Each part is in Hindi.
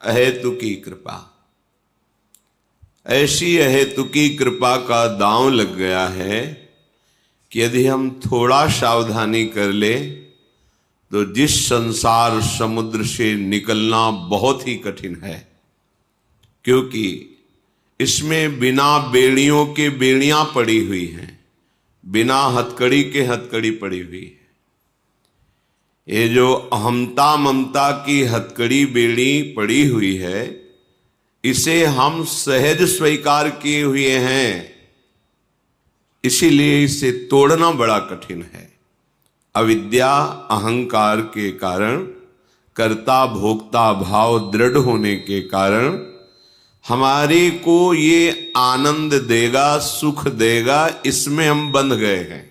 अहेतुकी कृपा। ऐसी अहेतुकी कृपा का दांव लग गया है कि यदि हम थोड़ा सावधानी कर ले तो जिस संसार समुद्र से निकलना बहुत ही कठिन है, क्योंकि इसमें बिना बेड़ियों के बेड़ियां पड़ी हुई हैं, बिना हथकड़ी के हथकड़ी पड़ी हुई है। ये जो अहमता ममता की हथकड़ी बेड़ी पड़ी हुई है, इसे हम सहज स्वीकार किए हुए हैं, इसीलिए इसे तोड़ना बड़ा कठिन है। अविद्या अहंकार के कारण, कर्ता भोक्ता भाव दृढ़ होने के कारण हमारे को ये आनंद देगा, सुख देगा, इसमें हम बंध गए हैं।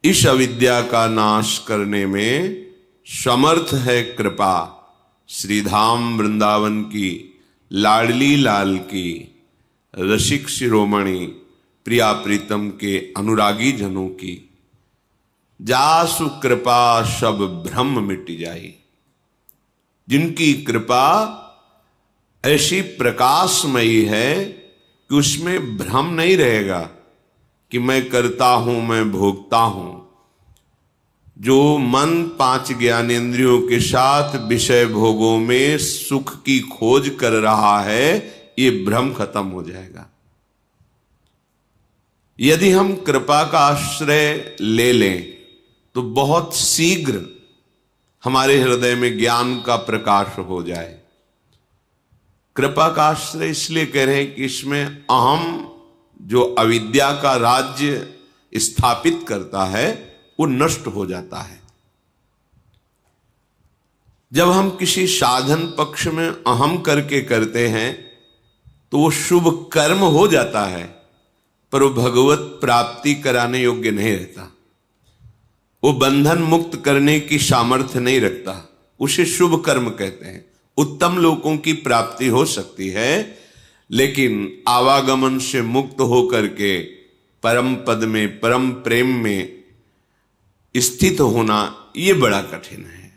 इस अविद्या का नाश करने में समर्थ है कृपा श्रीधाम वृंदावन की, लाडली लाल की, रसिक शिरोमणि प्रिया प्रीतम के अनुरागी जनों की। जासु कृपा सब भ्रम मिट जाई। जिनकी कृपा ऐसी प्रकाशमयी है कि उसमें भ्रम नहीं रहेगा कि मैं करता हूं, मैं भोगता हूं। जो मन 5 ज्ञानेंद्रियों के साथ विषय भोगों में सुख की खोज कर रहा है, ये भ्रम खत्म हो जाएगा। यदि हम कृपा का आश्रय ले लें तो बहुत शीघ्र हमारे हृदय में ज्ञान का प्रकाश हो जाए। कृपा का आश्रय इसलिए कह रहे हैं कि इसमें अहम जो अविद्या का राज्य स्थापित करता है वो नष्ट हो जाता है। जब हम किसी साधन पक्ष में अहम करके करते हैं तो वो शुभ कर्म हो जाता है, पर वो भगवत प्राप्ति कराने योग्य नहीं रहता। वो बंधन मुक्त करने की सामर्थ्य नहीं रखता, उसे शुभ कर्म कहते हैं। उत्तम लोकों की प्राप्ति हो सकती है, लेकिन आवागमन से मुक्त होकर के परम पद में, परम प्रेम में स्थित होना ये बड़ा कठिन है।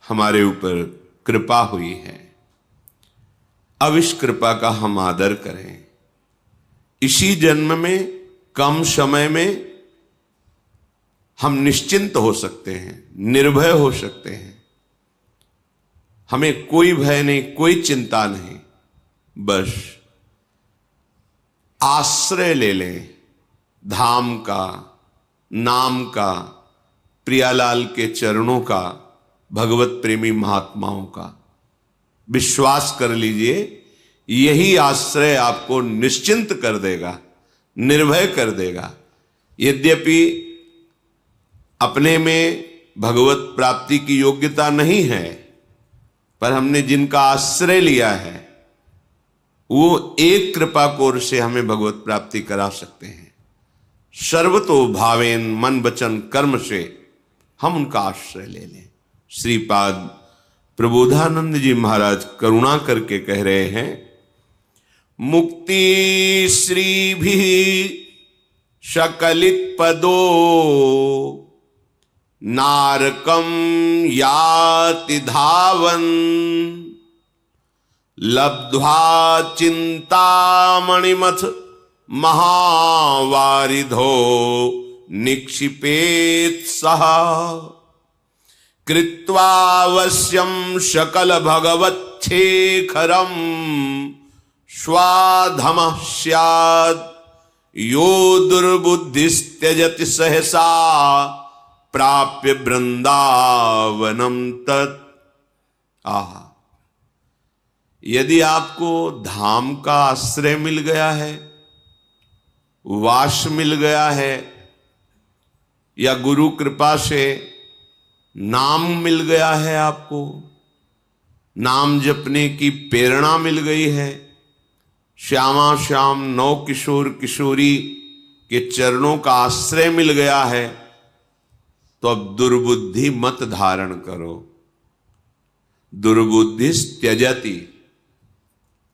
हमारे ऊपर कृपा हुई है, अब इस कृपा का हम आदर करें। इसी जन्म में, कम समय में हम निश्चिंत हो सकते हैं, निर्भय हो सकते हैं। हमें कोई भय नहीं, कोई चिंता नहीं, बस आश्रय ले लें धाम का, नाम का, प्रियालाल के चरणों का, भगवत प्रेमी महात्माओं का। विश्वास कर लीजिए, यही आश्रय आपको निश्चिंत कर देगा, निर्भय कर देगा। यद्यपि अपने में भगवत प्राप्ति की योग्यता नहीं है, पर हमने जिनका आश्रय लिया है वो एक कृपा कोर से हमें भगवत प्राप्ति करा सकते हैं। सर्वतो भावेन, मन वचन कर्म से हम उनका आश्रय ले लें। श्रीपाद प्रबोधानंद जी महाराज करुणा करके कह रहे हैं, मुक्ति श्री भी सकलित पदो नारकम याति धावन लब्ध्वा चिंतामणिमथ महावारिधो निक्षिपेत सह कृत्वावश्यम सकल भगवच्छेखरम स्वाधमः स्यात् यो दुर्बुद्धिस्त्यजति सहसा प्राप्य वृंदावनम तत्। आहा, यदि आपको धाम का आश्रय मिल गया है, वास मिल गया है, या गुरु कृपा से नाम मिल गया है, आपको नाम जपने की प्रेरणा मिल गई है, श्यामा श्याम नौ किशोर किशोरी के चरणों का आश्रय मिल गया है, तो अब दुर्बुद्धि मत धारण करो। दुर्बुद्धि त्यजति,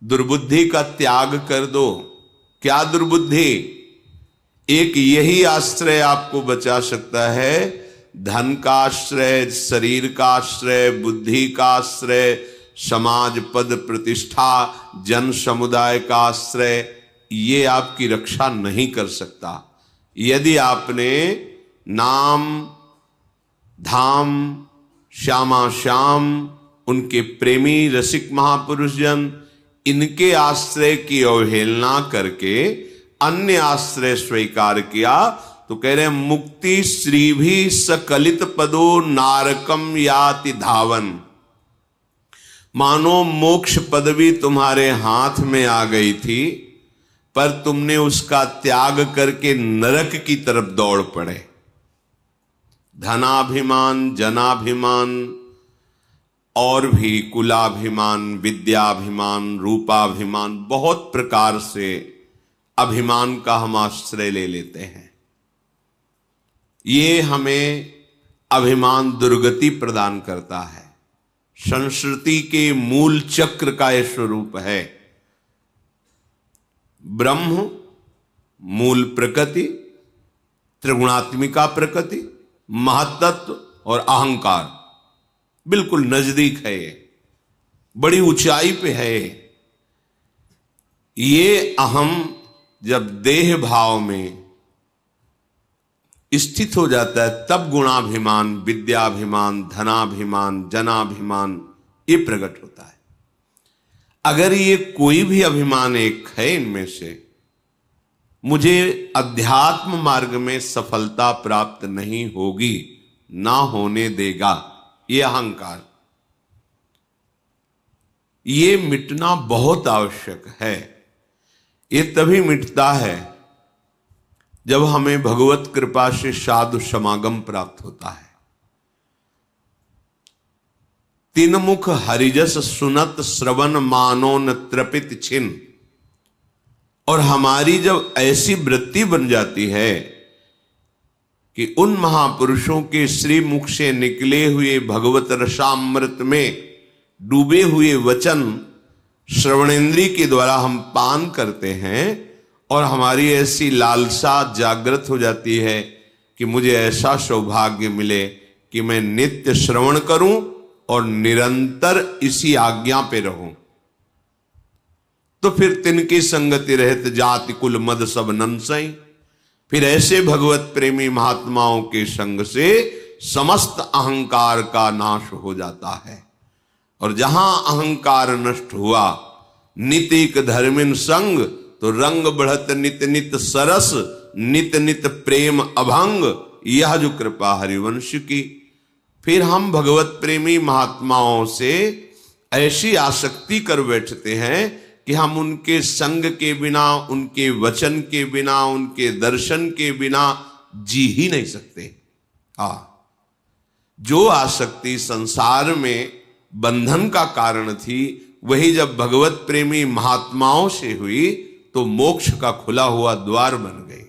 दुर्बुद्धि का त्याग कर दो। क्या दुर्बुद्धि? एक यही आश्रय आपको बचा सकता है धन का आश्रय, शरीर का आश्रय, बुद्धि का आश्रय, समाज पद प्रतिष्ठा, जन समुदाय का आश्रय, ये आपकी रक्षा नहीं कर सकता। यदि आपने नाम, धाम, श्यामा श्याम, उनके प्रेमी रसिक महापुरुष जन, इनके आश्रय की अवहेलना करके अन्य आश्रय स्वीकार किया, तो कह रहे मुक्ति श्री भी सकलित पदो नारकम याति धावन। मानो मोक्ष पदवी तुम्हारे हाथ में आ गई थी, पर तुमने उसका त्याग करके नरक की तरफ दौड़ पड़े। धनाभिमान, जनाभिमान और भी कुलाभिमान, विद्याभिमान, रूपाभिमान, बहुत प्रकार से अभिमान का हम आश्रय ले लेते हैं। ये हमें अभिमान दुर्गति प्रदान करता है। संस्कृति के मूल चक्र का यह स्वरूप है। ब्रह्म, मूल प्रकृति, त्रिगुणात्मिका प्रकृति, महत्त्व और अहंकार, बिल्कुल नजदीक है, ये बड़ी ऊंचाई पे है। ये अहम जब देह भाव में स्थित हो जाता है, तब गुणाभिमान, विद्याभिमान, धनाभिमान, जनाभिमान ये प्रकट होता है। अगर ये कोई भी अभिमान एक है इनमें से, मुझे अध्यात्म मार्ग में सफलता प्राप्त नहीं होगी, ना होने देगा, ये अहंकार, ये मिटना बहुत आवश्यक है। ये तभी मिटता है जब हमें भगवत कृपा से साधु समागम प्राप्त होता है। तीन मुख हरिजस सुनत श्रवण मानो न त्रपित छिन। और हमारी जब ऐसी वृत्ति बन जाती है कि उन महापुरुषों के श्री मुख से निकले हुए भगवत रसामृत में डूबे हुए वचन श्रवणेन्द्रिय के द्वारा हम पान करते हैं, और हमारी ऐसी लालसा जागृत हो जाती है कि मुझे ऐसा सौभाग्य मिले कि मैं नित्य श्रवण करूं और निरंतर इसी आज्ञा पे रहूं, तो फिर तिनकी संगति रहत जाति कुल मद सब नंसई। फिर ऐसे भगवत प्रेमी महात्माओं के संग से समस्त अहंकार का नाश हो जाता है। और जहां अहंकार नष्ट हुआ, नितिक धर्मिन संग, तो रंग बढ़त नित नित सरस, नित नित प्रेम अभंग, यह जो कृपा हरिवंश की। फिर हम भगवत प्रेमी महात्माओं से ऐसी आसक्ति कर बैठते हैं कि हम उनके संग के बिना, उनके वचन के बिना, उनके दर्शन के बिना जी ही नहीं सकते। जो आसक्ति संसार में बंधन का कारण थी, वही जब भगवत प्रेमी महात्माओं से हुई तो मोक्ष का खुला हुआ द्वार बन गई।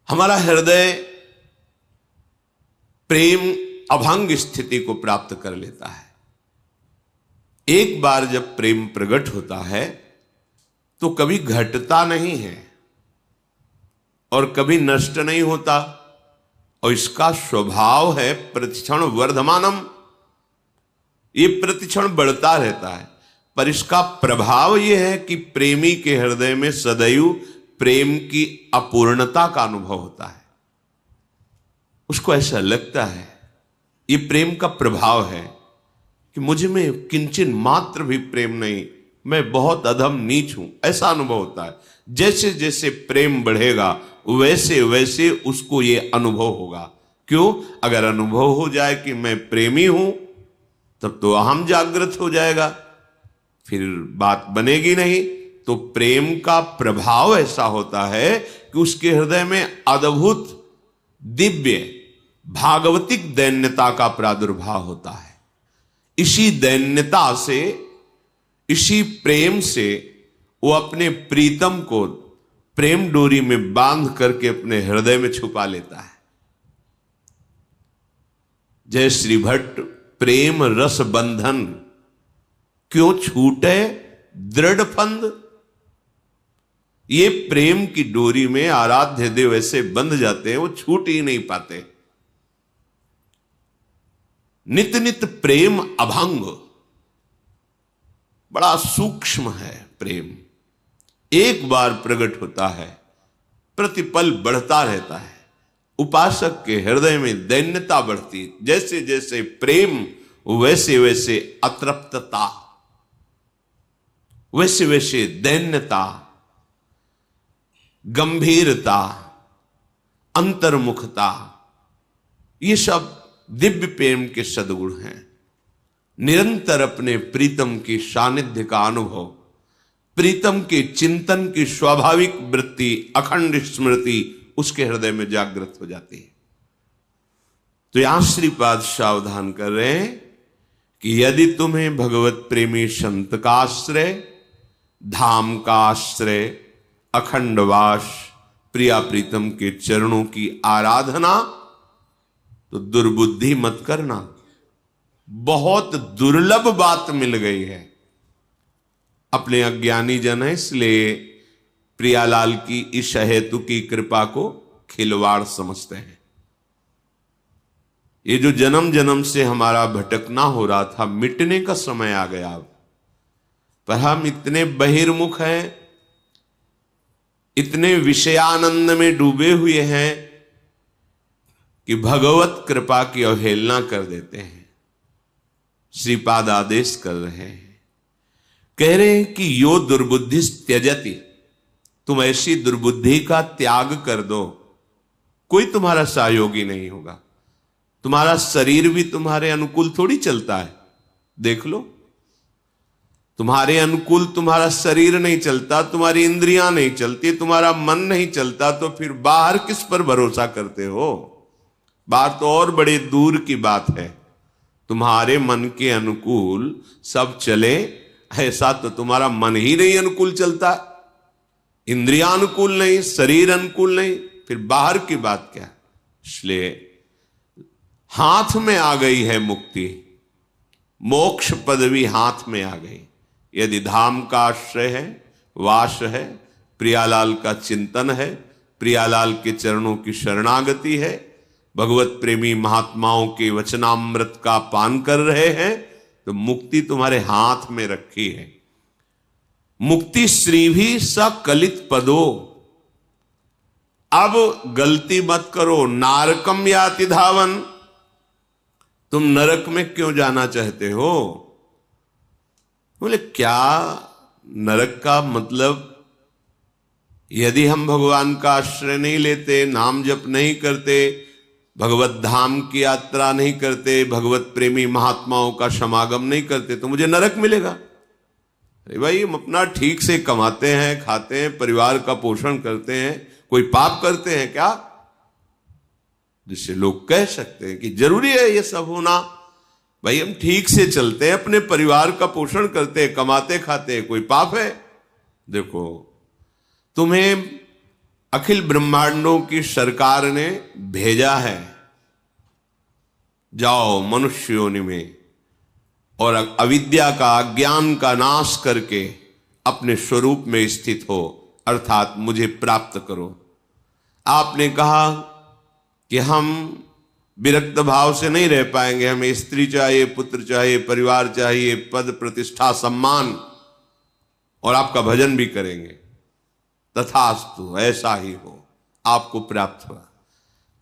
हमारा हृदय प्रेम अभंग स्थिति को प्राप्त कर लेता है। एक बार जब प्रेम प्रकट होता है तो कभी घटता नहीं है और कभी नष्ट नहीं होता, और इसका स्वभाव है प्रतिक्षण वर्धमानम, ये प्रतिक्षण बढ़ता रहता है। पर इसका प्रभाव यह है कि प्रेमी के हृदय में सदैव प्रेम की अपूर्णता का अनुभव होता है। उसको ऐसा लगता है, ये प्रेम का प्रभाव है कि मुझ में किंचन मात्र भी प्रेम नहीं, मैं बहुत अधम नीच हूं, ऐसा अनुभव होता है। जैसे जैसे प्रेम बढ़ेगा वैसे वैसे उसको ये अनुभव होगा। क्यों? अगर अनुभव हो जाए कि मैं प्रेमी हूं, तब तो अहम जागृत हो जाएगा, फिर बात बनेगी नहीं। तो प्रेम का प्रभाव ऐसा होता है कि उसके हृदय में अद्भुत दिव्य भागवतिक दैन्यता का प्रादुर्भाव होता है। इसी दैन्यता से, इसी प्रेम से वो अपने प्रीतम को प्रेम डोरी में बांध करके अपने हृदय में छुपा लेता है। जय श्री भट्ट, प्रेम रस बंधन क्यों छूटे दृढ़ फंद। ये प्रेम की डोरी में आराध्य देव ऐसे बंध जाते हैं, वो छूट ही नहीं पाते। नित नित प्रेम अभंग, बड़ा सूक्ष्म है प्रेम। एक बार प्रकट होता है, प्रतिपल बढ़ता रहता है। उपासक के हृदय में दैन्यता बढ़ती, जैसे जैसे प्रेम वैसे वैसे अतृप्तता, वैसे वैसे दैन्यता, गंभीरता, अंतर्मुखता, ये सब दिव्य प्रेम के सद्गुण हैं। निरंतर अपने प्रीतम की सानिध्य का अनुभव, प्रीतम के चिंतन की स्वाभाविक वृत्ति, अखंड स्मृति उसके हृदय में जागृत हो जाती है। तो यहां श्रीपाद सावधान कर रहे हैं कि यदि तुम्हें भगवत प्रेमी संत का आश्रय, धाम का आश्रय, अखंडवास, प्रिया प्रीतम के चरणों की आराधना, तो दुर्बुद्धि मत करना। बहुत दुर्लभ बात मिल गई है। अपने अज्ञानी जन है, इसलिए प्रियालाल की इस हेतु की कृपा को खिलवाड़ समझते हैं। ये जो जन्म जन्म से हमारा भटकना हो रहा था, मिटने का समय आ गया अब। पर हम इतने बहिर्मुख हैं, इतने विषयानंद में डूबे हुए हैं कि भगवत कृपा की अवहेलना कर देते हैं। श्रीपाद आदेश कर रहे हैं, कह रहे हैं कि यो दुर्बुद्धि त्यजति, तुम ऐसी दुर्बुद्धि का त्याग कर दो। कोई तुम्हारा सहयोगी नहीं होगा। तुम्हारा शरीर भी तुम्हारे अनुकूल थोड़ी चलता है। देख लो, तुम्हारे अनुकूल तुम्हारा शरीर नहीं चलता, तुम्हारी इंद्रियां नहीं चलती, तुम्हारा मन नहीं चलता, तो फिर बाहर किस पर भरोसा करते हो? बात तो और बड़े दूर की बात है। तुम्हारे मन के अनुकूल सब चले, ऐसा तो तुम्हारा मन ही नहीं अनुकूल चलता, इंद्रियां अनुकूल नहीं, शरीर अनुकूल नहीं, फिर बाहर की बात क्या? इसलिए हाथ में आ गई है मुक्ति, मोक्ष पदवी हाथ में आ गई। यदि धाम का आश्रय है, वास है, प्रियालाल का चिंतन है, प्रियालाल के चरणों की शरणागति है, भगवत प्रेमी महात्माओं के वचनामृत का पान कर रहे हैं, तो मुक्ति तुम्हारे हाथ में रखी है। मुक्ति श्री भी सकलित पदो। अब गलती मत करो, नारकम याति धावन। तुम नरक में क्यों जाना चाहते हो? बोले क्या नरक का मतलब? यदि हम भगवान का आश्रय नहीं लेते, नाम जप नहीं करते, भगवत धाम की यात्रा नहीं करते, भगवत प्रेमी महात्माओं का समागम नहीं करते, तो मुझे नरक मिलेगा? अरे भाई, हम अपना ठीक से कमाते हैं, खाते हैं, परिवार का पोषण करते हैं, कोई पाप करते हैं क्या जिससे लोग कह सकते हैं कि जरूरी है ये सब होना? भाई, हम ठीक से चलते हैं, अपने परिवार का पोषण करते हैं, कमाते खाते हैं, कोई पाप है? देखो, तुम्हें अखिल ब्रह्मांडों की सरकार ने भेजा है, जाओ मनुष्य योनि में और अविद्या का, अज्ञान का नाश करके अपने स्वरूप में स्थित हो, अर्थात मुझे प्राप्त करो। आपने कहा कि हम विरक्त भाव से नहीं रह पाएंगे, हमें स्त्री चाहिए, पुत्र चाहिए, परिवार चाहिए, पद प्रतिष्ठा सम्मान, और आपका भजन भी करेंगे। तथास्तु, ऐसा ही हो, आपको प्राप्त हुआ।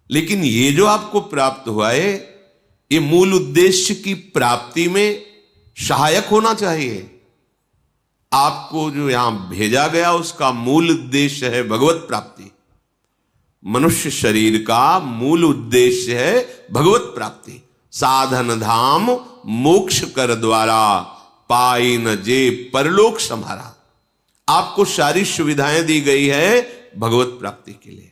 लेकिन ये जो आपको प्राप्त हुआ है, ये मूल उद्देश्य की प्राप्ति में सहायक होना चाहिए। आपको जो यहां भेजा गया, उसका मूल उद्देश्य है भगवत प्राप्ति। मनुष्य शरीर का मूल उद्देश्य है भगवत प्राप्ति। साधन धाम मोक्ष कर द्वारा, पाई न जे परलोक सम्हारा। आपको सारी सुविधाएं दी गई है भगवत प्राप्ति के लिए।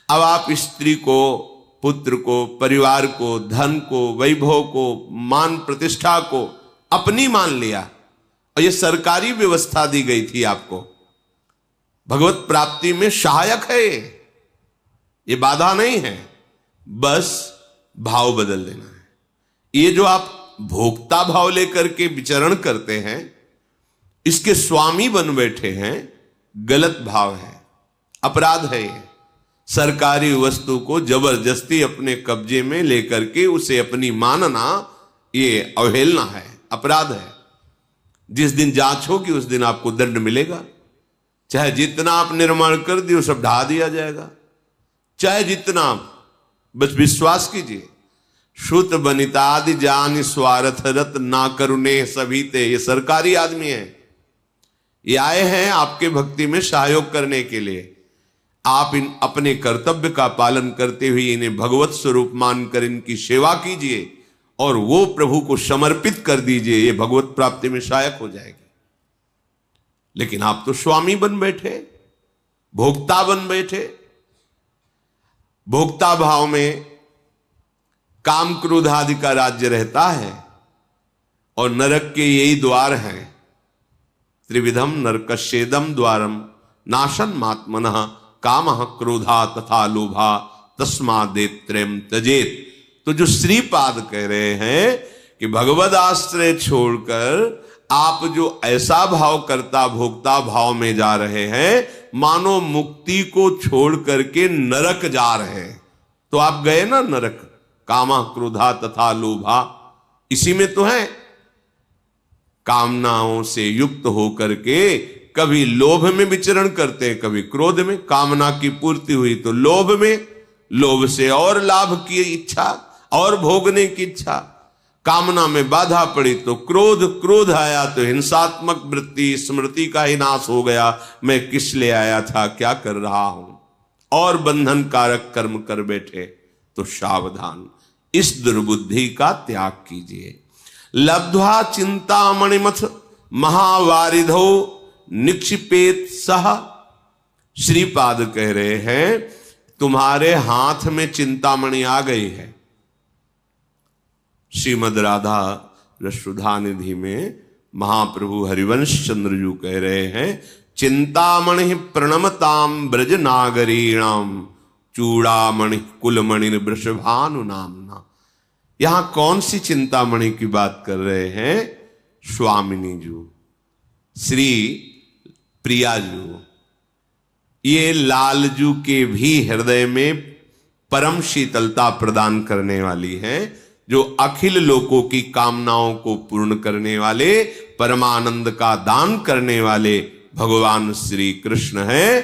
अब आप स्त्री को, पुत्र को, परिवार को, धन को, वैभव को, मान प्रतिष्ठा को अपनी मान लिया, और ये सरकारी व्यवस्था दी गई थी आपको। भगवत प्राप्ति में सहायक है ये बाधा नहीं है, बस भाव बदल देना है। ये जो आप भोक्ता भाव लेकर के विचरण करते हैं, इसके स्वामी बन बैठे हैं, गलत भाव है, अपराध है। ये सरकारी वस्तु को जबरदस्ती अपने कब्जे में लेकर के उसे अपनी मानना, ये अवहेलना है, अपराध है। जिस दिन जांच होगी उस दिन आपको दंड मिलेगा। चाहे जितना आप निर्माण कर दिए सब ढा दिया जाएगा, चाहे जितना, बस विश्वास कीजिए। श्रुत बनितादि जान स्वार्थ रत ना करुणे सभी ते, ये सरकारी आदमी है, ये आए हैं आपके भक्ति में सहयोग करने के लिए। आप इन अपने कर्तव्य का पालन करते हुए इन्हें भगवत स्वरूप मानकर इनकी सेवा कीजिए और वो प्रभु को समर्पित कर दीजिए, ये भगवत प्राप्ति में सहायक हो जाएगी। लेकिन आप तो स्वामी बन बैठे, भोक्ता बन बैठे। भोक्ता भाव में काम क्रोध आदि का राज्य रहता है और नरक के यही द्वार हैं। त्रिविधम नरकस्येदम द्वारम नाशन मात्मनः कामः क्रोधा तथा लोभा तस्मादेत्रयम् त्यजेत। तो जो श्रीपाद कह रहे हैं कि भगवद आश्रय छोड़कर आप जो ऐसा भाव करता भोक्ता भाव में जा रहे हैं, मानो मुक्ति को छोड़ करके नरक जा रहे हैं। तो आप गए ना नरक, कामा क्रोधा तथा लोभा, इसी में तो है। कामनाओं से युक्त होकर के कभी लोभ में विचरण करते हैं, कभी क्रोध में। कामना की पूर्ति हुई तो लोभ में, लोभ से और लाभ की इच्छा और भोगने की इच्छा। कामना में बाधा पड़ी तो क्रोध, क्रोध आया तो हिंसात्मक वृत्ति, स्मृति का ही नाश हो गया। मैं किस लिए आया था, क्या कर रहा हूं, और बंधन कारक कर्म कर बैठे। तो सावधान, इस दुर्बुद्धि का त्याग कीजिए। लब्ध्वा चिंतामणिमथ महावारिधो निक्षिपेत सह। श्रीपाद कह रहे हैं तुम्हारे हाथ में चिंतामणि आ गई है। श्रीमद राधा रसुधा निधि में महाप्रभु हरिवंश चंद्र जी कह रहे हैं चिंतामणि प्रणमताम ब्रज नागरीणाम चूड़ामणि कुलमणि वृषभानु नामना। यहां कौन सी चिंतामणि की बात कर रहे हैं? स्वामिनी जी, श्री प्रिया जी। ये लालजू के भी हृदय में परम शीतलता प्रदान करने वाली है, जो अखिल लोकों की कामनाओं को पूर्ण करने वाले, परमानंद का दान करने वाले भगवान श्री कृष्ण हैं।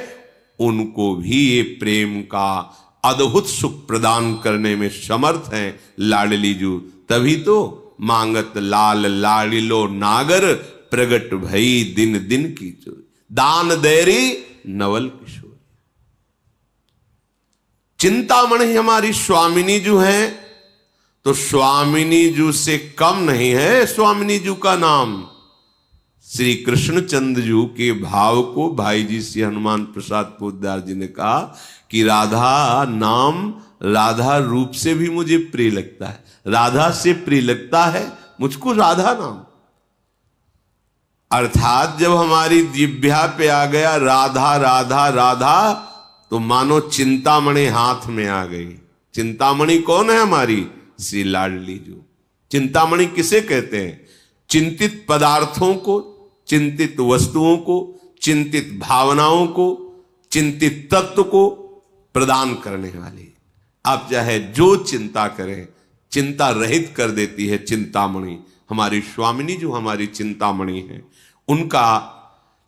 उनको भी ये प्रेम का अद्भुत सुख प्रदान करने में समर्थ हैं लाडली जू। तभी तो मांगत लाल लाडिलो नागर प्रगट भई दिन दिन की चोरी, दान देरी नवल किशोर। चिंतामणि हमारी स्वामिनी जू हैं, तो स्वामिनी जू से कम नहीं है स्वामिनी जू का नाम। श्री कृष्णचंद्र जू के भाव को भाई जी श्री हनुमान प्रसाद पोद्दार जी ने कहा कि राधा नाम राधा रूप से भी मुझे प्रिय लगता है, राधा से प्रिय लगता है मुझको राधा नाम। अर्थात जब हमारी जिह्वा पे आ गया राधा राधा राधा, तो मानो चिंतामणि हाथ में आ गई। चिंतामणि कौन है? हमारी श्री लाडली जो। चिंतामणि किसे कहते हैं? चिंतित पदार्थों को, चिंतित वस्तुओं को, चिंतित भावनाओं को, चिंतित तत्व को प्रदान करने वाली। आप चाहे जो चिंता करें, चिंता रहित कर देती है चिंतामणि। हमारी स्वामिनी जो हमारी चिंतामणि है, उनका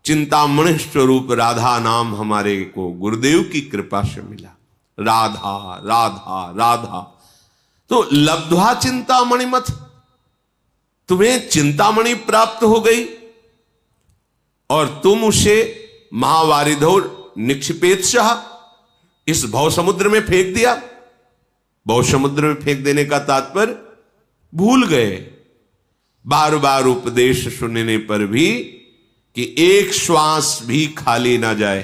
चिंतामणि स्वरूप राधा नाम हमारे को गुरुदेव की कृपा से मिला। राधा राधा राधा। तो लब्ध्वा चिंतामणि मत, तुम्हें चिंतामणि प्राप्त हो गई और तुम उसे महावारिधो निक्षिपेत शाह, इस भव समुद्र में फेंक दिया। भव समुद्र में फेंक देने का तात्पर्य भूल गए। बार बार उपदेश सुनने पर भी कि एक श्वास भी खाली ना जाए।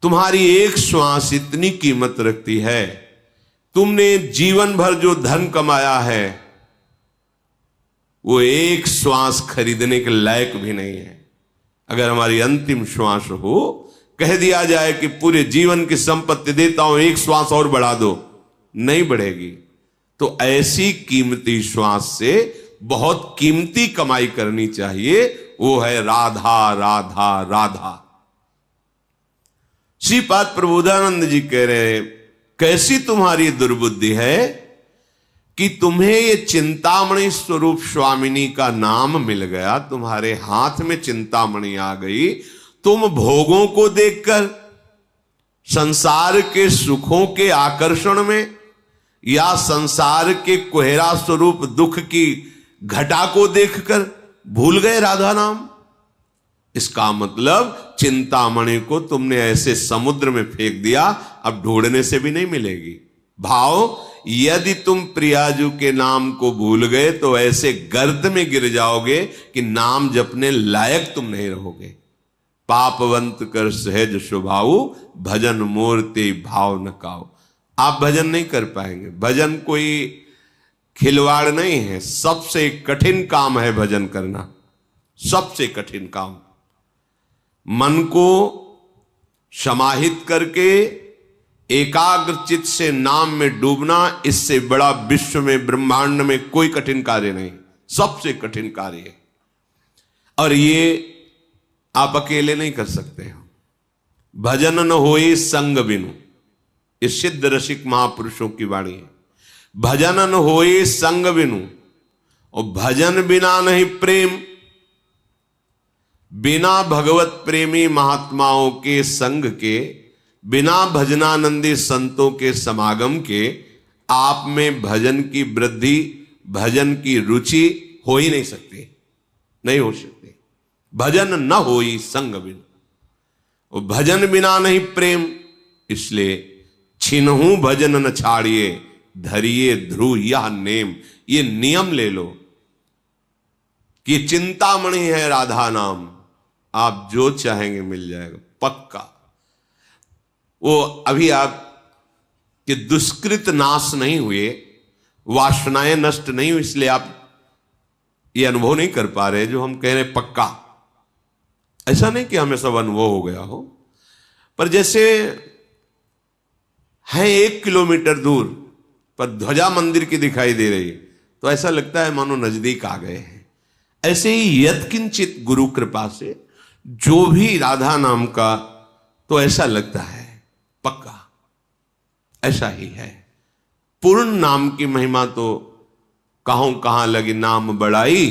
तुम्हारी एक श्वास इतनी कीमत रखती है। तुमने जीवन भर जो धन कमाया है, वो एक श्वास खरीदने के लायक भी नहीं है। अगर हमारी अंतिम श्वास हो, कह दिया जाए कि पूरे जीवन की संपत्ति देता हूं, एक श्वास और बढ़ा दो, नहीं बढ़ेगी। तो ऐसी कीमती श्वास से बहुत कीमती कमाई करनी चाहिए वो है राधा राधा राधा। श्रीपाद प्रबोधानंद जी कह रहे, कैसी तुम्हारी दुर्बुद्धि है कि तुम्हें ये चिंतामणि स्वरूप स्वामिनी का नाम मिल गया, तुम्हारे हाथ में चिंतामणि आ गई, तुम भोगों को देखकर, संसार के सुखों के आकर्षण में, या संसार के कोहरा स्वरूप दुख की घटा को देखकर भूल गए राधा नाम। इसका मतलब चिंतामणि को तुमने ऐसे समुद्र में फेंक दिया, अब ढूंढने से भी नहीं मिलेगी। भाव, यदि तुम प्रियाजू के नाम को भूल गए तो ऐसे गर्त में गिर जाओगे कि नाम जपने लायक तुम नहीं रहोगे। पापवंत कर सहज स्वभाव, भजन मूर्ति भाव न काओ। आप भजन नहीं कर पाएंगे। भजन कोई खिलवाड़ नहीं है, सबसे कठिन काम है भजन करना, सबसे कठिन काम। मन को समाहित करके एकाग्र चित्त से नाम में डूबना, इससे बड़ा विश्व में ब्रह्मांड में कोई कठिन कार्य नहीं, सबसे कठिन कार्य है। और ये आप अकेले नहीं कर सकते हो। भजन न होए संग बिनु, ये सिद्ध रसिक महापुरुषों की वाणी है। भजन न होए संग बिनु, और भजन बिना नहीं प्रेम। बिना भगवत प्रेमी महात्माओं के संग के, बिना भजनानंदी संतों के समागम के आप में भजन की वृद्धि, भजन की रुचि हो ही नहीं सकती, नहीं हो सकती। भजन न होई संग बिन, और भजन बिना नहीं प्रेम। इसलिए छिनहु भजन न छाड़िए, धरिए ध्रुव यह नेम। ये नियम ले लो कि चिंतामणि है राधा नाम, आप जो चाहेंगे मिल जाएगा पक्का। वो अभी आप के दुष्कृत नाश नहीं हुए, वासनाएं नष्ट नहीं हुई, इसलिए आप ये अनुभव नहीं कर पा रहे जो हम कह रहे पक्का। ऐसा नहीं कि हमें सब अनुभव हो गया हो, पर जैसे है 1 किलोमीटर दूर पर ध्वजा मंदिर की दिखाई दे रही है तो ऐसा लगता है मानो नजदीक आ गए हैं। ऐसे ही यत्किंचित गुरु कृपा से जो भी राधा नाम का, तो ऐसा लगता है पक्का, ऐसा ही है। पूर्ण नाम की महिमा तो कहां लगी नाम बढ़ाई,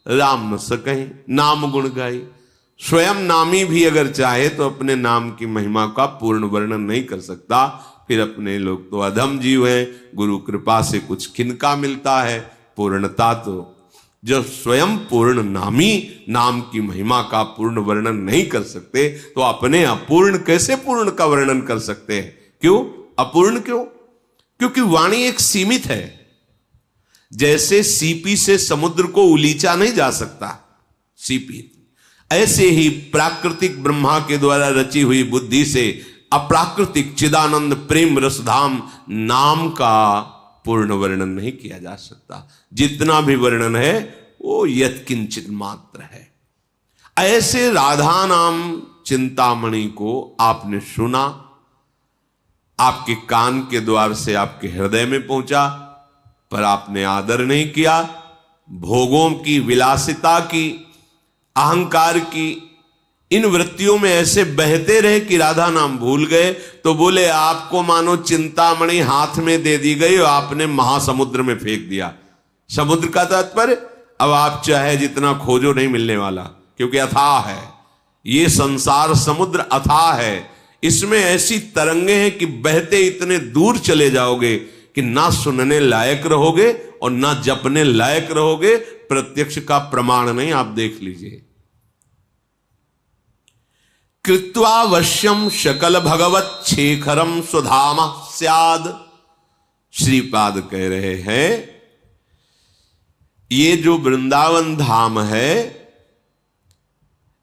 राम न सकहीं नाम गुण गाई। स्वयं नामी भी अगर चाहे तो अपने नाम की महिमा का पूर्ण वर्णन नहीं कर सकता। फिर अपने लोग तो अधम जीव हैं, गुरु कृपा से कुछ किनका मिलता है पूर्णता। तो जो स्वयं पूर्ण नामी नाम की महिमा का पूर्ण वर्णन नहीं कर सकते तो अपने अपूर्ण कैसे पूर्ण का वर्णन कर सकते हैं? क्यों अपूर्ण? क्यों? क्योंकि वाणी एक सीमित है। जैसे सीपी से समुद्र को उलीचा नहीं जा सकता सीपी, ऐसे ही प्राकृतिक ब्रह्मा के द्वारा रची हुई बुद्धि से अप्राकृतिक चिदानंद प्रेम रसधाम नाम का पूर्ण वर्णन नहीं किया जा सकता। जितना भी वर्णन है वो यत्किंचित मात्र है। ऐसे राधा नाम चिंतामणि को आपने सुना, आपके कान के द्वार से आपके हृदय में पहुंचा, पर आपने आदर नहीं किया। भोगों की, विलासिता की, अहंकार की, इन वृत्तियों में ऐसे बहते रहे कि राधा नाम भूल गए। तो बोले आपको मानो चिंतामणि हाथ में दे दी गई और आपने महासमुद्र में फेंक दिया। समुद्र का तात्पर्य, अब आप चाहे जितना खोजो नहीं मिलने वाला, क्योंकि अथाह है ये संसार, समुद्र अथाह है। इसमें ऐसी तरंगे हैं कि बहते इतने दूर चले जाओगे कि ना सुनने लायक रहोगे और ना जपने लायक रहोगे। प्रत्यक्ष का प्रमाण नहीं, आप देख लीजिए। कृत्वा वश्यम शकल भगवत शेखरम सुधाम स्याद। श्रीपाद कह रहे हैं ये जो वृंदावन धाम है,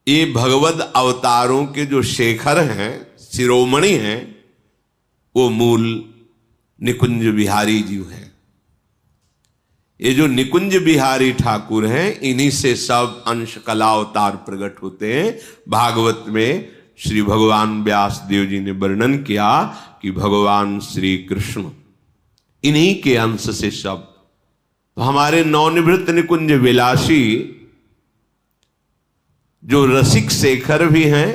ये भगवत अवतारों के जो शेखर हैं, शिरोमणि हैं, वो मूल निकुंज बिहारी जी हैं। ये जो निकुंज बिहारी ठाकुर हैं, इन्हीं से सब अंश कला अवतार प्रकट होते हैं। भागवत में श्री भगवान व्यास देव जी ने वर्णन किया कि भगवान श्री कृष्ण इन्हीं के अंश से सब। तो हमारे नवनिवृत्त निकुंज विलासी जो रसिक शेखर भी हैं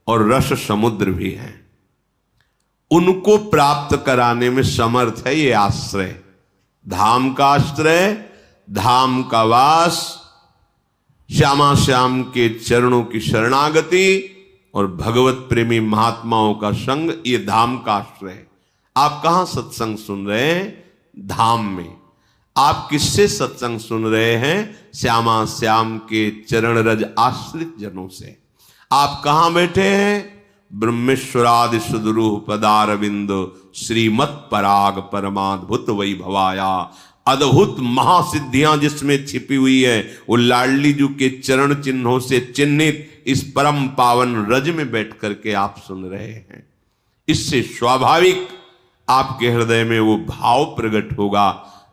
और रस समुद्र भी हैं, उनको प्राप्त कराने में समर्थ है ये आश्रय। धाम का आश्रय, धाम का वास, श्यामा श्याम के चरणों की शरणागति और भगवत प्रेमी महात्माओं का संग, ये धाम का आश्रय है। आप कहां सत्संग सुन रहे हैं? धाम में। आप किससे सत्संग सुन रहे हैं? श्यामा श्याम के चरण रज आश्रित जनों से। आप कहां बैठे हैं? ब्रह्मेश्वरादि सुदुरूह पदारविंद श्रीमत् पराग परमाद्भुत वैभवाया। अद्भुत महासिद्धियां जिसमें छिपी हुई है, वो लाडली जी के चरण चिन्हों से चिन्हित इस परम पावन रज में बैठ करके आप सुन रहे हैं। इससे स्वाभाविक आपके हृदय में वो भाव प्रकट होगा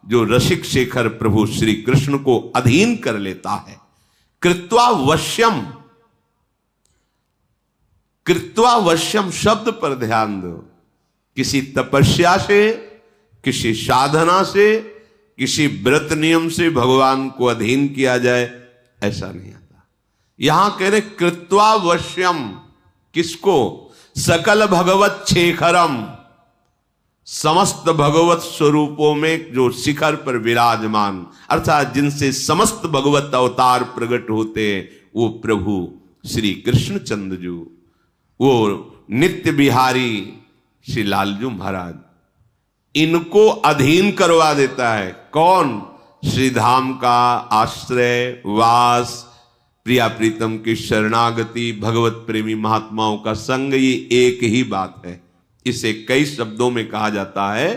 जो रसिक शेखर प्रभु श्री कृष्ण को अधीन कर लेता है। कृत्वा वश्यम, कृत्वा वश्यम शब्द पर ध्यान दो। किसी तपस्या से, किसी साधना से, किसी व्रत नियम से भगवान को अधीन किया जाए, ऐसा नहीं आता। यहां कह रहे कृत्वा वश्यम, किसको? सकल भगवत शेखरम, समस्त भगवत स्वरूपों में जो शिखर पर विराजमान, अर्थात जिनसे समस्त भगवत अवतार प्रकट होते हैं, वो प्रभु श्री कृष्णचंद्र जी, वो नित्य बिहारी श्री लालजू महाराज, इनको अधीन करवा देता है। कौन? श्री धाम का आश्रय, वास, प्रिया प्रीतम की शरणागति, भगवत प्रेमी महात्माओं का संग, ये एक ही बात है। इसे कई शब्दों में कहा जाता है,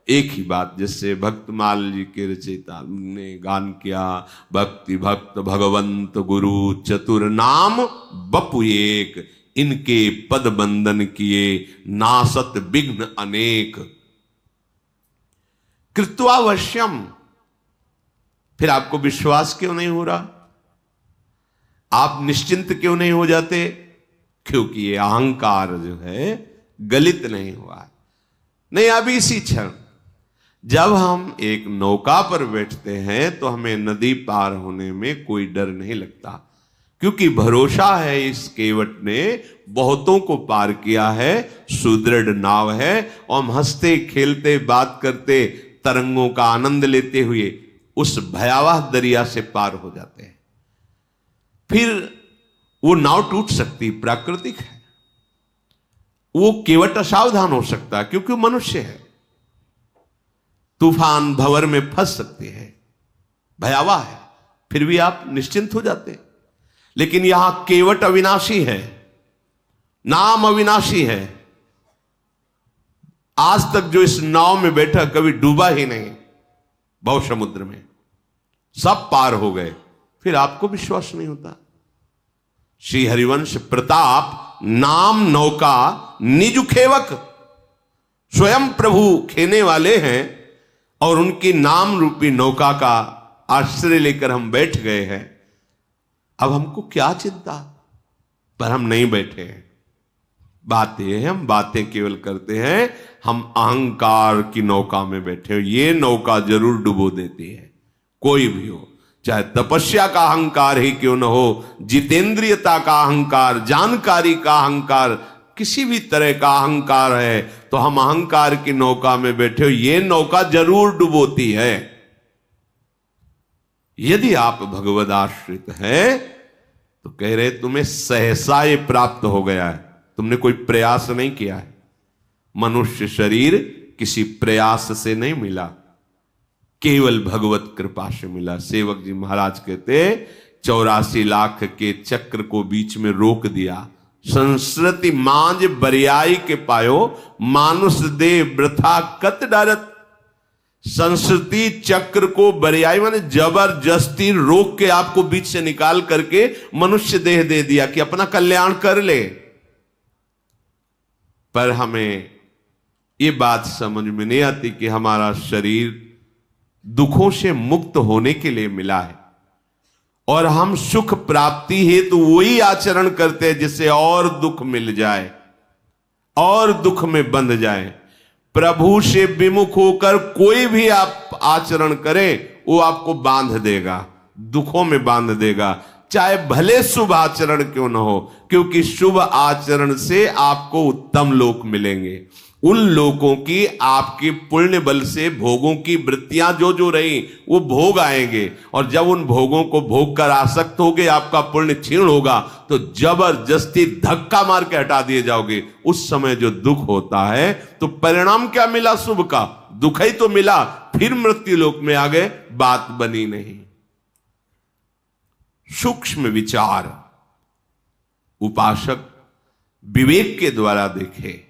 एक ही बात। जिससे भक्तमाल जी के रचयिता ने गान किया, भक्ति भक्त भगवंत गुरु चतुर नाम बपु एक, इनके पद बंदन किए नासत विघ्न अनेक। कृत्वावश्यम, फिर आपको विश्वास क्यों नहीं हो रहा? आप निश्चिंत क्यों नहीं हो जाते? क्योंकि ये अहंकार जो है गलित नहीं हुआ है। नहीं, अभी इसी क्षण जब हम एक नौका पर बैठते हैं तो हमें नदी पार होने में कोई डर नहीं लगता, क्योंकि भरोसा है इस केवट ने बहुतों को पार किया है, सुदृढ़ नाव है, और हम हंसते खेलते बात करते तरंगों का आनंद लेते हुए उस भयावह दरिया से पार हो जाते हैं। फिर वो नाव टूट सकती, प्राकृतिक है। वो केवट असावधान हो सकता है क्योंकि वो मनुष्य है, तूफान भंवर में फंस सकते हैं, भयावह है, फिर भी आप निश्चिंत हो जाते हैं। लेकिन यहां केवट अविनाशी है, नाम अविनाशी है। आज तक जो इस नाव में बैठा कभी डूबा ही नहीं, भव समुद्र में सब पार हो गए, फिर आपको विश्वास नहीं होता। श्री हरिवंश प्रताप नाम नौका निज खेवक, स्वयं प्रभु खेने वाले हैं और उनकी नाम रूपी नौका का आश्रय लेकर हम बैठ गए हैं। अब हमको क्या चिंता? पर हम नहीं बैठे हैं। बात यह है, हम बातें केवल करते हैं, हम अहंकार की नौका में बैठे हो। ये नौका जरूर डुबो देती है, कोई भी हो, चाहे तपस्या का अहंकार ही क्यों न हो, जितेंद्रियता का अहंकार, जानकारी का अहंकार, किसी भी तरह का अहंकार है तो हम अहंकार की नौका में बैठे हो, ये नौका जरूर डुबोती है। यदि आप भगवद आश्रित हैं तो कह रहे तुम्हें सहसा ये प्राप्त हो गया है, तुमने कोई प्रयास नहीं किया है। मनुष्य शरीर किसी प्रयास से नहीं मिला, केवल भगवत कृपा से मिला। सेवक जी महाराज कहते 84 लाख के चक्र को बीच में रोक दिया। संस्कृति मांझ बरियाई के पायो, मानुष दे वृथा कत डरत। संस्कृति चक्र को बरियाई माने जबरदस्ती रोक के आपको बीच से निकाल करके मनुष्य देह दे दिया कि अपना कल्याण कर ले। पर हमें ये बात समझ में नहीं आती कि हमारा शरीर दुखों से मुक्त होने के लिए मिला है और हम सुख प्राप्ति हेतु वही आचरण करते हैं जिससे और दुख मिल जाए और दुख में बंध जाए। प्रभु से विमुख होकर कोई भी आप आचरण करें वो आपको बांध देगा, दुखों में बांध देगा। चाहे भले शुभ आचरण क्यों न हो, क्योंकि शुभ आचरण से आपको उत्तम लोक मिलेंगे। उन लोगों की आपके पुण्य बल से भोगों की वृत्तियां जो जो रही वो भोग आएंगे, और जब उन भोगों को भोग कर आसक्त होगे, आपका पुण्य क्षीण होगा, तो जबरदस्ती धक्का मार के हटा दिए जाओगे। उस समय जो दुख होता है, तो परिणाम क्या मिला शुभ का? दुख ही तो मिला, फिर मृत्यु लोक में आ गए, बात बनी नहीं। सूक्ष्म विचार उपासक विवेक के द्वारा देखे।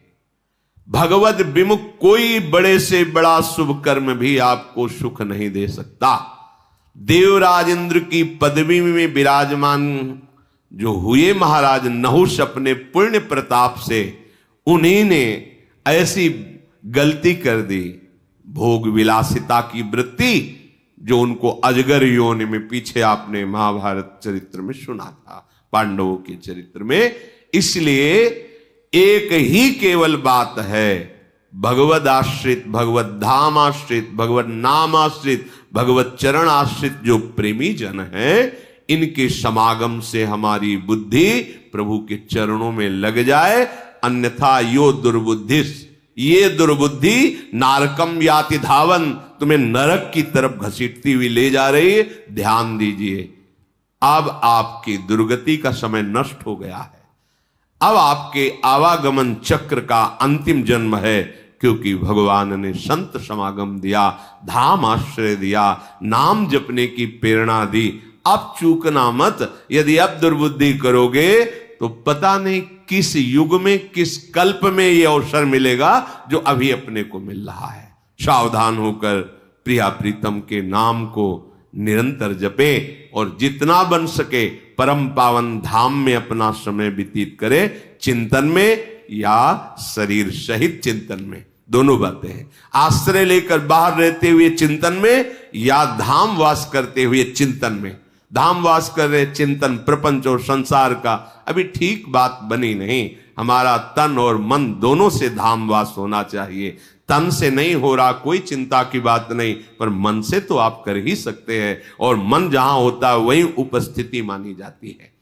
भगवत विमुख कोई बड़े से बड़ा शुभ कर्म भी आपको सुख नहीं दे सकता। देवराज इंद्र की पदवी में विराजमान जो हुए महाराज नहुष, अपने पुण्य प्रताप से उन्हीं ने ऐसी गलती कर दी, भोग विलासिता की वृत्ति, जो उनको अजगर योनि में, पीछे आपने महाभारत चरित्र में सुना था, पांडवों के चरित्र में। इसलिए एक ही केवल बात है, भगवद आश्रित, भगवत धाम आश्रित, भगवत नाम आश्रित, भगवत चरण आश्रित जो प्रेमी जन है, इनके समागम से हमारी बुद्धि प्रभु के चरणों में लग जाए। अन्यथा यो दुर्बुद्धिस, ये दुर्बुद्धि नारकम याति धावन, तुम्हें नरक की तरफ घसीटती हुई ले जा रही है। ध्यान दीजिए, अब आपकी दुर्गति का समय नष्ट हो गया है। अब आपके आवागमन चक्र का अंतिम जन्म है, क्योंकि भगवान ने संत समागम दिया, धाम आश्रय दिया, नाम जपने की प्रेरणा दी। अब चूकना मत। यदि अब दुर्बुद्धि करोगे तो पता नहीं किस युग में, किस कल्प में यह अवसर मिलेगा जो अभी अपने को मिल रहा है। सावधान होकर प्रिया प्रीतम के नाम को निरंतर जपे, और जितना बन सके परम पावन धाम में अपना समय व्यतीत करे, चिंतन में या शरीर सहित चिंतन में, दोनों बातें हैं। आश्रय लेकर बाहर रहते हुए चिंतन में, या धाम वास करते हुए चिंतन में। धाम वास कर रहे चिंतन प्रपंच और संसार का अभी ठीक बात बनी नहीं। हमारा तन और मन दोनों से धाम वास होना चाहिए। तन से नहीं हो रहा, कोई चिंता की बात नहीं, पर मन से तो आप कर ही सकते हैं, और मन जहां होता है वहीं उपस्थिति मानी जाती है।